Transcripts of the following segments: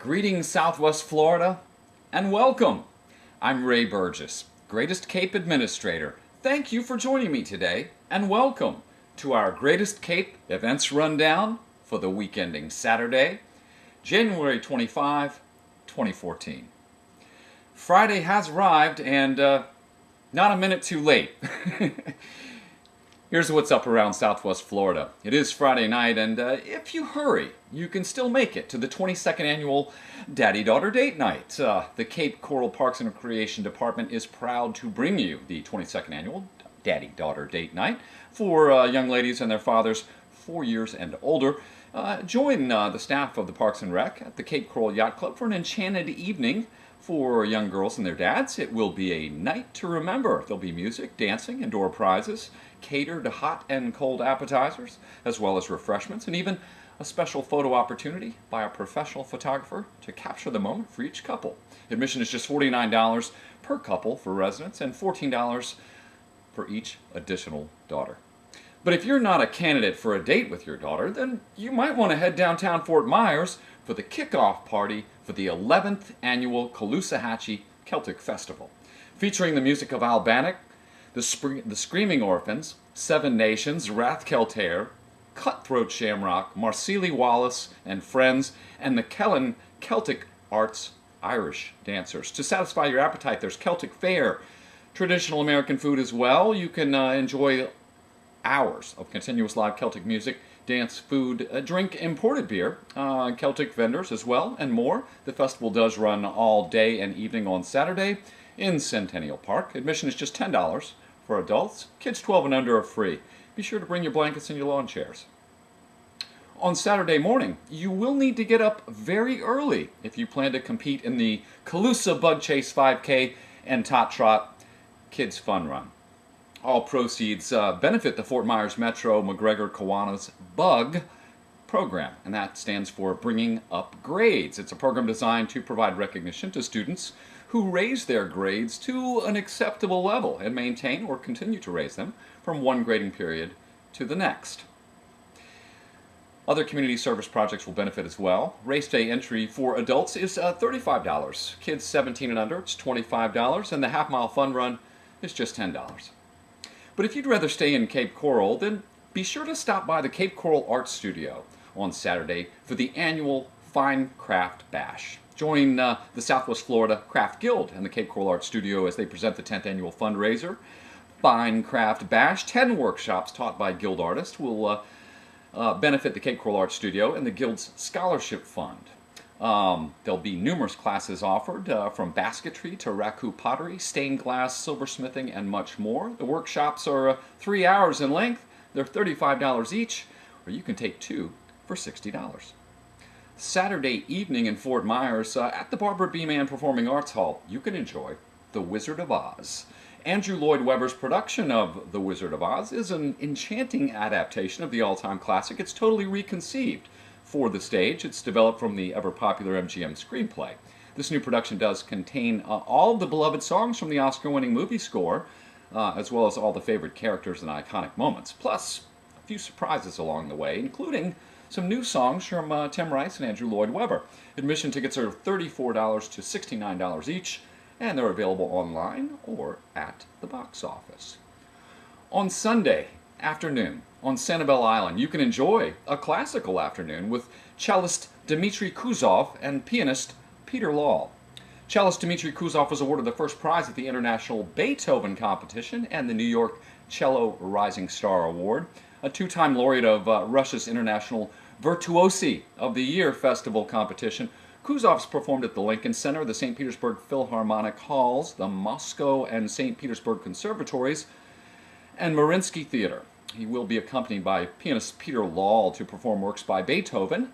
Greetings, Southwest Florida, and welcome. I'm Wray Burgess, Greatest Cape Administrator. Thank you for joining me today, and welcome to our Greatest Cape Events Rundown for the week ending Saturday, January 25, 2014. Friday has arrived, and not a minute too late. Here's what's up around Southwest Florida. It is Friday night, and if you hurry, you can still make it to the 22nd Annual Daddy-Daughter Date Night. The Cape Coral Parks and Recreation Department is proud to bring you the 22nd Annual Daddy-Daughter Date Night for young ladies and their fathers 4 years and older. Join the staff of the Parks and Rec at the Cape Coral Yacht Club for an enchanted evening for young girls and their dads. It will be a night to remember. There'll be music, dancing, and door prizes, catered hot and cold appetizers, as well as refreshments, and even a special photo opportunity by a professional photographer to capture the moment for each couple. Admission is just $49 per couple for residents and $14 for each additional daughter. But if you're not a candidate for a date with your daughter, then you might want to head downtown Fort Myers for the kickoff party for the 11th Annual Calusa Celtic Festival, featuring the music of Albanic, the Screaming Orphans, Seven Nations, Rathkeltair, Cutthroat Shamrock, Marceli Wallace and Friends, and the Kellen Celtic Arts Irish dancers. To satisfy your appetite, there's Celtic fare, traditional American food as well. You can enjoy hours of continuous live Celtic music, dance, food, drink imported beer, Celtic vendors as well, and more. The festival does run all day and evening on Saturday in Centennial Park. Admission is just $10 for adults. Kids 12 and under are free. Be sure to bring your blankets and your lawn chairs. On Saturday morning, you will need to get up very early if you plan to compete in the Calusa Bug Chase 5K and Tot Trot Kids Fun Run. All proceeds benefit the Fort Myers Metro McGregor Kiwanis Bug program, and that stands for Bringing Up Grades. It's a program designed to provide recognition to students who raise their grades to an acceptable level and maintain or continue to raise them from one grading period to the next. Other community service projects will benefit as well. Race day entry for adults is $35. Kids 17 and under, it's $25, and the half-mile fun run is just $10. But if you'd rather stay in Cape Coral, then be sure to stop by the Cape Coral Art Studio on Saturday for the annual Fine Craft Bash. Join the Southwest Florida Craft Guild and the Cape Coral Art Studio as they present the 10th annual fundraiser, Fine Craft Bash. 10 workshops taught by Guild artists will benefit the Cape Coral Art Studio and the Guild's Scholarship Fund. There'll be numerous classes offered, from basketry to raku pottery, stained glass, silversmithing, and much more. The workshops are 3 hours in length. They're $35 each, or you can take 2 for $60. Saturday evening in Fort Myers, at the Barbara B. Mann Performing Arts Hall, you can enjoy The Wizard of Oz. Andrew Lloyd Webber's production of The Wizard of Oz is an enchanting adaptation of the all-time classic. It's totally reconceived for the stage. It's developed from the ever-popular MGM screenplay. This new production does contain all the beloved songs from the Oscar-winning movie score, as well as all the favorite characters and iconic moments, plus a few surprises along the way, including some new songs from Tim Rice and Andrew Lloyd Webber. Admission tickets are $34 to $69 each, and they're available online or at the box office. On Sunday afternoon, on Sanibel Island, you can enjoy a classical afternoon with cellist Dmitry Kuzov and pianist Peter Law. Cellist Dmitry Kuzov was awarded the first prize at the International Beethoven Competition and the New York Cello Rising Star Award, a two-time laureate of Russia's International Virtuosi of the Year Festival competition. Kuzov's performed at the Lincoln Center, the St. Petersburg Philharmonic Halls, the Moscow and St. Petersburg Conservatories, and Mariinsky Theater. He will be accompanied by pianist Peter Law to perform works by Beethoven,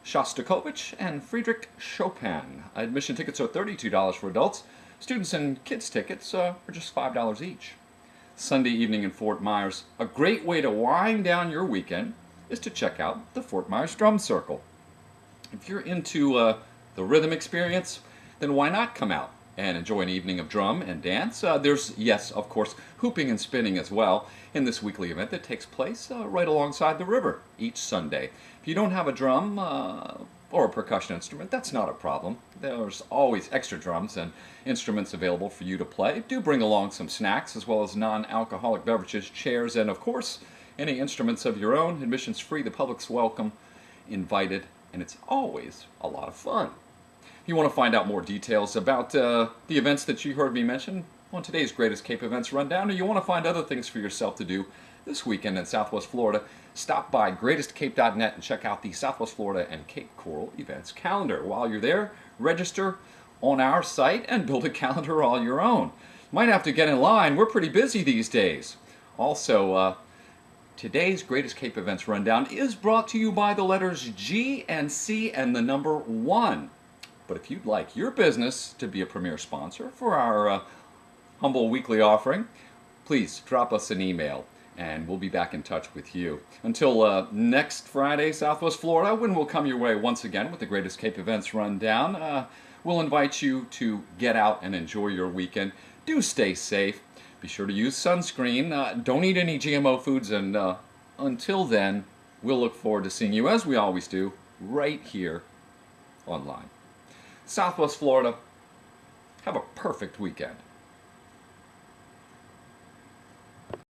Shostakovich, and Friedrich Chopin. Admission tickets are $32 for adults. Students and kids tickets are just $5 each. Sunday evening in Fort Myers, a great way to wind down your weekend is to check out the Fort Myers Drum Circle. If you're into the rhythm experience, then why not come out and enjoy an evening of drum and dance? There's, yes, of course, hooping and spinning as well in this weekly event that takes place right alongside the river each Sunday. If you don't have a drum or a percussion instrument, that's not a problem. There's always extra drums and instruments available for you to play. Do bring along some snacks as well as non-alcoholic beverages, chairs, and of course, any instruments of your own. Admission's free, the public's welcome, invited, and it's always a lot of fun. If you want to find out more details about the events that you heard me mention on today's Greatest Cape Events Rundown, or you want to find other things for yourself to do this weekend in Southwest Florida, stop by greatestcape.net and check out the Southwest Florida and Cape Coral events calendar. While you're there, register on our site and build a calendar all your own. You might have to get in line. We're pretty busy these days. Also, today's Greatest Cape Events Rundown is brought to you by the letters G and C and the number 1. But if you'd like your business to be a premier sponsor for our humble weekly offering, please drop us an email and we'll be back in touch with you. Until next Friday, Southwest Florida, when we'll come your way once again with the Greatest Cape Events Rundown, we'll invite you to get out and enjoy your weekend. Do stay safe. Be sure to use sunscreen. Don't eat any GMO foods. And until then, we'll look forward to seeing you, as we always do, right here online. Southwest Florida, have a perfect weekend.